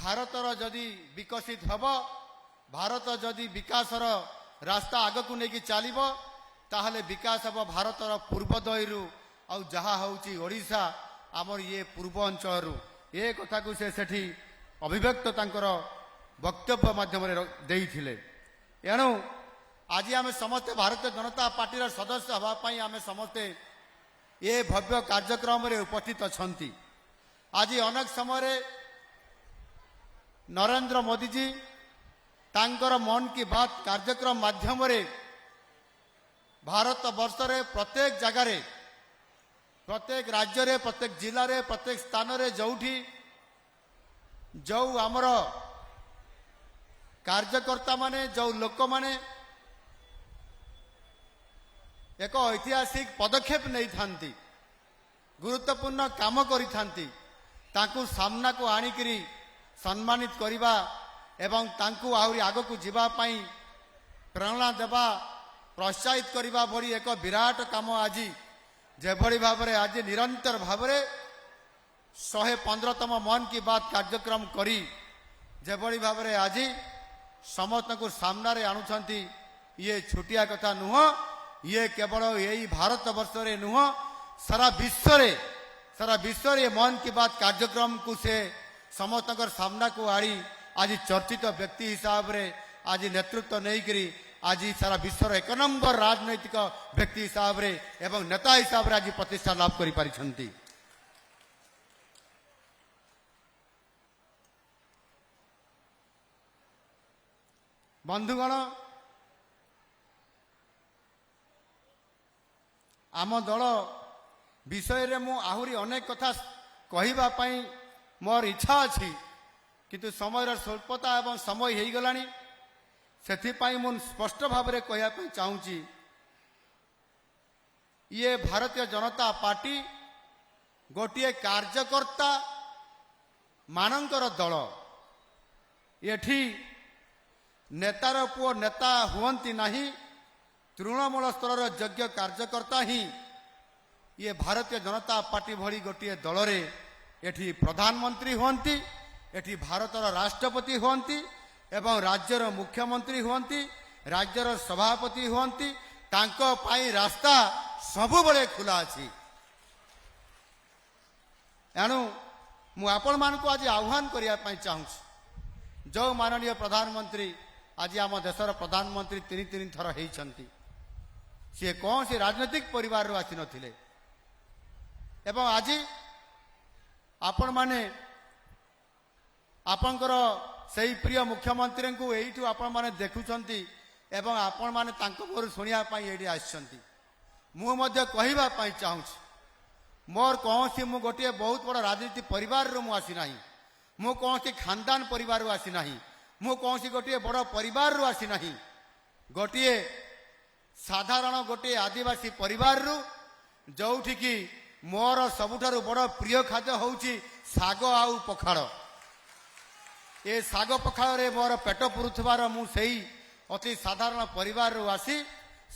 ଭାରତର ଯଦି ବିକଶିତ ହେବ, ଭାରତ ଯଦି ବିକାଶର ରାସ୍ତା ଆଗକୁ ନେଇକି ଚାଲିବ, ତାହେଲେ ବିକାଶ ହେବ ଭାରତର ପୂର୍ବୋଦୟରୁ, ଆଉ ଯାହା ହେଉଛି ଓଡ଼ିଶା ଆମର ଇଏ ପୂର୍ବ ଅଞ୍ଚଳରୁ। ଏ କଥାକୁ ସେ ସେଠି ଅଭିବ୍ୟକ୍ତ ତାଙ୍କର ବକ୍ତବ୍ୟ ମାଧ୍ୟମରେ ଦେଇଥିଲେ। ଏଣୁ ଆଜି ଆମେ ସମସ୍ତେ ଭାରତୀୟ ଜନତା ପାର୍ଟିର ସଦସ୍ୟ ହେବା ପାଇଁ ଆମେ ସମସ୍ତେ ଏ ଭବ୍ୟ କାର୍ଯ୍ୟକ୍ରମରେ ଉପସ୍ଥିତ ଅଛନ୍ତି। ଆଜି ଅନେକ ସମୟରେ ନରେନ୍ଦ୍ର ମୋଦିଜୀ ତାଙ୍କର ମନ କି ବାତ କାର୍ଯ୍ୟକ୍ରମ ମାଧ୍ୟମରେ ଭାରତ ବର୍ଷରେ ପ୍ରତ୍ୟେକ ଜାଗାରେ, ପ୍ରତ୍ୟେକ ରାଜ୍ୟରେ, ପ୍ରତ୍ୟେକ ଜିଲ୍ଲାରେ, ପ୍ରତ୍ୟେକ ସ୍ଥାନରେ ଯୋଉଠି ଯୋଉ ଆମର କାର୍ଯ୍ୟକର୍ତ୍ତା ମାନେ, ଯୋଉ ଲୋକମାନେ ଏକ ଐତିହାସିକ ପଦକ୍ଷେପ ନେଇଥାନ୍ତି, ଗୁରୁତ୍ୱପୂର୍ଣ୍ଣ କାମ କରିଥାନ୍ତି, ତାଙ୍କୁ ସାମ୍ନାକୁ ଆଣିକରି ସମ୍ମାନିତ କରିବା ଏବଂ ତାଙ୍କୁ ଆହୁରି ଆଗକୁ ଯିବା ପାଇଁ ପ୍ରେରଣା ଦେବା, ପ୍ରୋତ୍ସାହିତ କରିବା ଭଳି ଏକ ବିରାଟ କାମ ଆଜି ଯେଭଳି ଭାବରେ ଆଜି ନିରନ୍ତର ଭାବରେ 115ତମ ମନ୍ କି ବାତ କାର୍ଯ୍ୟକ୍ରମ କରି ଯେଭଳି ଭାବରେ ଆଜି ସମସ୍ତଙ୍କୁ ସାମ୍ନାରେ ଆଣୁଛନ୍ତି, ଇଏ ଛୋଟିଆ କଥା ନୁହଁ। ଇଏ କେବଳ ଏଇ ଭାରତ ବର୍ଷରେ ନୁହଁ, ସାରା ବିଶ୍ୱରେ ମନ୍ କି ବାତ କାର୍ଯ୍ୟକ୍ରମକୁ ସେ ସମସ୍ତଙ୍କର ସାମ୍ନାକୁ ଆଣି ଆଜି ଚର୍ଚ୍ଚିତ ବ୍ୟକ୍ତି ହିସାବରେ ଆଜି ନେତୃତ୍ୱ ନେଇକରି ଆଜି ସାରା ବିଶ୍ୱର 1 ନମ୍ବର ରାଜନୈତିକ ବ୍ୟକ୍ତି ହିସାବରେ ଏବଂ ନେତା ହିସାବରେ ଆଜି ପ୍ରତିଷ୍ଠା ଲାଭ କରିପାରିଛନ୍ତି। ବନ୍ଧୁଗଣ, ଆମ ଦଳ ବିଷୟରେ ମୁଁ ଆହୁରି ଅନେକ କଥା କହିବା ପାଇଁ ମୋର ଇଚ୍ଛା ଅଛି, କିନ୍ତୁ ସମୟର ସ୍ୱଳ୍ପତା ଏବଂ ସମୟ ହେଇଗଲାଣି। ସେଥିପାଇଁ ମୁଁ ସ୍ପଷ୍ଟ ଭାବରେ କହିବା ପାଇଁ ଚାହୁଁଛି, ଇଏ ଭାରତୀୟ ଜନତା ପାର୍ଟି ଗୋଟିଏ କାର୍ଯ୍ୟକର୍ତ୍ତା ମାନଙ୍କର ଦଳ। ଏଠି ନେତାର ପୁଅ ନେତା ହୁଅନ୍ତି ନାହିଁ, ତୃଣମୂଳ ସ୍ତରର ଯୋଗ୍ୟ କାର୍ଯ୍ୟକର୍ତ୍ତା ହିଁ ଇଏ ଭାରତୀୟ ଜନତା ପାର୍ଟି ଭଳି ଗୋଟିଏ ଦଳରେ ଏଠି ପ୍ରଧାନମନ୍ତ୍ରୀ ହୁଅନ୍ତି, ଏଠି ଭାରତର ରାଷ୍ଟ୍ରପତି ହୁଅନ୍ତି ଏବଂ ରାଜ୍ୟର ମୁଖ୍ୟମନ୍ତ୍ରୀ ହୁଅନ୍ତି, ରାଜ୍ୟର ସଭାପତି ହୁଅନ୍ତି। ତାଙ୍କ ପାଇଁ ରାସ୍ତା ସବୁବେଳେ ଖୋଲା ଅଛି। ଏଣୁ ମୁଁ ଆପଣମାନଙ୍କୁ ଆଜି ଆହ୍ୱାନ କରିବା ପାଇଁ ଚାହୁଁଛି, ଯେଉଁ ମାନନୀୟ ପ୍ରଧାନମନ୍ତ୍ରୀ ଆଜି ଆମ ଦେଶର ପ୍ରଧାନମନ୍ତ୍ରୀ ତିନି ଥର ହେଇଛନ୍ତି, ସିଏ କୌଣସି ରାଜନୈତିକ ପରିବାରରୁ ଆସିନଥିଲେ ଏବଂ ଆଜି ଆପଣମାନେ ଆପଣଙ୍କର ସେହି ପ୍ରିୟ ମୁଖ୍ୟମନ୍ତ୍ରୀଙ୍କୁ ଏଇଠୁ ଆପଣମାନେ ଦେଖୁଛନ୍ତି ଏବଂ ଆପଣମାନେ ତାଙ୍କ ମୁହଁରୁ ଶୁଣିବା ପାଇଁ ଏଇଠି ଆସିଛନ୍ତି। ମୁଁ ମଧ୍ୟ କହିବା ପାଇଁ ଚାହୁଁଛି, ମୋର କୌଣସି ମୁଁ ଗୋଟିଏ ବହୁତ ବଡ଼ ରାଜନୀତି ପରିବାରରୁ ମୁଁ ଆସିନାହିଁ, ମୁଁ କୌଣସି ଖାନଦାନ ପରିବାରରୁ ଆସିନାହିଁ, ମୁଁ କୌଣସି ଗୋଟିଏ ବଡ଼ ପରିବାରରୁ ଆସିନାହିଁ। ଗୋଟିଏ ସାଧାରଣ ଗୋଟିଏ ଆଦିବାସୀ ପରିବାରରୁ, ଯେଉଁଠିକି ମୋର ସବୁଠାରୁ ବଡ଼ ପ୍ରିୟ ଖାଦ୍ୟ ହେଉଛି ଶାଗ ଆଉ ପଖାଳ। ଏ ଶାଗ ପଖାଳରେ ମୋର ପେଟ ପୁରୁଥିବାର ମୁଁ ସେହି ଅତି ସାଧାରଣ ପରିବାରରୁ ଆସି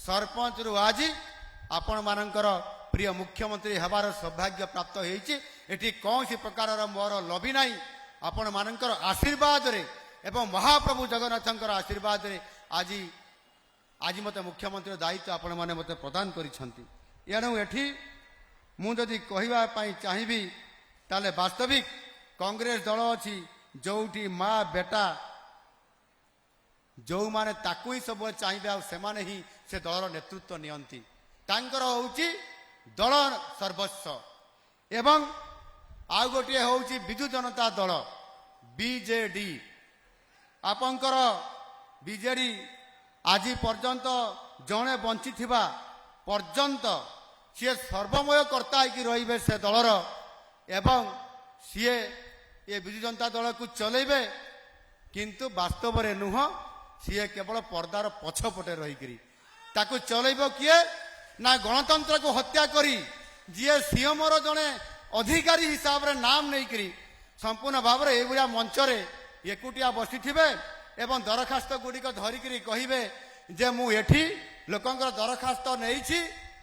ସରପଞ୍ଚରୁ ଆଜି ଆପଣମାନଙ୍କର ପ୍ରିୟ ମୁଖ୍ୟମନ୍ତ୍ରୀ ହେବାର ସୌଭାଗ୍ୟ ପ୍ରାପ୍ତ ହୋଇଛି। ଏଠି କୌଣସି ପ୍ରକାରର ମୋର ଲବି ନାହିଁ। ଆପଣମାନଙ୍କର ଆଶୀର୍ବାଦରେ ଏବଂ ମହାପ୍ରଭୁ ଜଗନ୍ନାଥଙ୍କର ଆଶୀର୍ବାଦରେ ଆଜି ମୋତେ ମୁଖ୍ୟମନ୍ତ୍ରୀ ଦାୟିତ୍ୱ ଆପଣମାନେ ମୋତେ ପ୍ରଦାନ କରିଛନ୍ତି। ଏଣୁ ଏଠି ମୁଁ ଯଦି କହିବା ପାଇଁ ଚାହିଁବି, ତାହେଲେ ବାସ୍ତବିକ କଂଗ୍ରେସ ଦଳ ଅଛି, ଯେଉଁଠି ମା ବେଟା ଯେଉଁମାନେ ତାକୁ ହିଁ ସବୁବେଳେ ଚାହିଁବେ ଆଉ ସେମାନେ ହିଁ ସେ ଦଳର ନେତୃତ୍ୱ ନିଅନ୍ତି। ତାଙ୍କର ହେଉଛି ଦଳ ସର୍ବସ୍ୱ। ଏବଂ ଆଉ ଗୋଟିଏ ହେଉଛି ବିଜୁ ଜନତା ଦଳ ବିଜେଡି। ଆପଣଙ୍କର ବିଜେଡି ଆଜି ପର୍ଯ୍ୟନ୍ତ ଜଣେ ବଞ୍ଚିଥିବା ପର୍ଯ୍ୟନ୍ତ ସିଏ ସର୍ବମୟ କର୍ତ୍ତା ହେଇକି ରହିବେ ସେ ଦଳର ଏବଂ ସିଏ ଏ ବିଜୁ ଜନତା ଦଳକୁ ଚଲେଇବେ, କିନ୍ତୁ ବାସ୍ତବରେ ନୁହଁ। ସିଏ କେବଳ ପର୍ଦ୍ଦାର ପଛପଟେ ରହିକରି ତାକୁ ଚଲେଇବ କିଏ ନା ଗଣତନ୍ତ୍ରକୁ ହତ୍ୟା କରି ଯିଏ ସିଏମର ଜଣେ ଅଧିକାରୀ ହିସାବରେ ନାମ ନେଇକରି ସମ୍ପୂର୍ଣ୍ଣ ଭାବରେ ଏଇଭଳିଆ ମଞ୍ଚରେ ଏକୁଟିଆ ବସିଥିବେ ଏବଂ ଦରଖାସ୍ତ ଗୁଡ଼ିକ ଧରିକିରି କହିବେ ଯେ ମୁଁ ଏଠି ଲୋକଙ୍କର ଦରଖାସ୍ତ ନେଇଛି,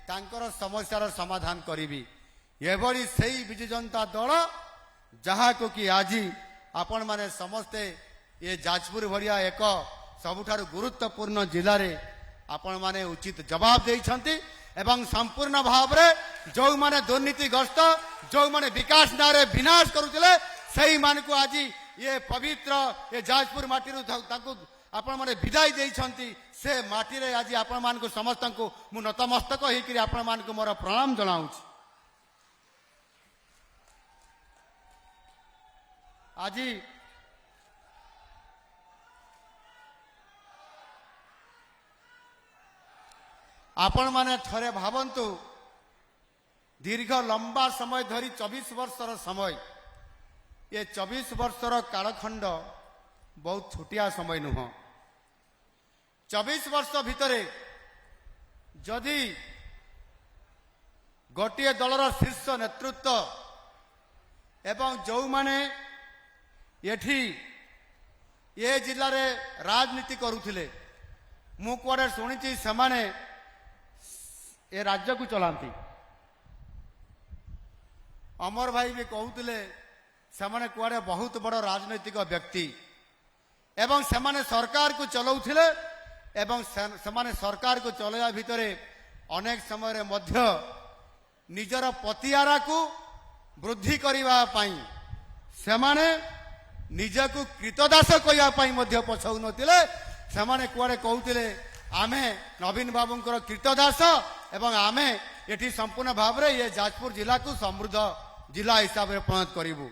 ତାଙ୍କର ସମସ୍ୟାର ସମାଧାନ କରିବି। ଏଭଳି ସେଇ ବିଜୁ ଜନତା ଦଳ ଯାହାକୁ କି ଆଜି आपण माने समस्ते ये जाजपुर भरिया एक सबुठारु गुरुत्वपूर्ण जिले में आपण माने उचित जवाब देइछंती एवं संपूर्ण भाव रे जो माने दुर्नीतिग्रस्त जो माने विकास नारे विनाश करुथिले सही मान को आज ये पवित्र ये जाजपुर माटी आपण माने विदाई देइछंती से माटी रे आज आपण मान को समस्त को मु नतमस्तक होइकरी आपण मान को मोर प्रणाम जनाउछि। आज आपण माने थरे भावंतु दीर्घ लंबा समय धरी 24 वर्षर समय ये 24 वर्षर कालखंड बहुत छोटिया समय नुह। 24 वर्ष भितरे जदि गोटे दलर शीर्ष नेतृत्व एवं जो माने एठी ये जिले रे राजनीति करुथिले मु कुआडे सुनिछि सेमाने ए राज्य को चलांती। अमर भाई भी कहते से कुआडे बहुत बड़ राजनैतिक व्यक्ति एवं से सरकार को चलाउथिले एवं से सरकार को चलाइबा भितरे अनेक समय मध्य निजर पतियारा को वृद्धि करबा पई सेमाने निजकु कृतदास कहबा पई मध्य पछौ नथिले। सेमाने कुआडे कहउथिले आमे नवीन बाबूंकर कृतदास एवं आमे एठी संपूर्ण भाव रे ये जाजपुर जिला को समृद्ध जिला हिसाब से परिणत करिबु।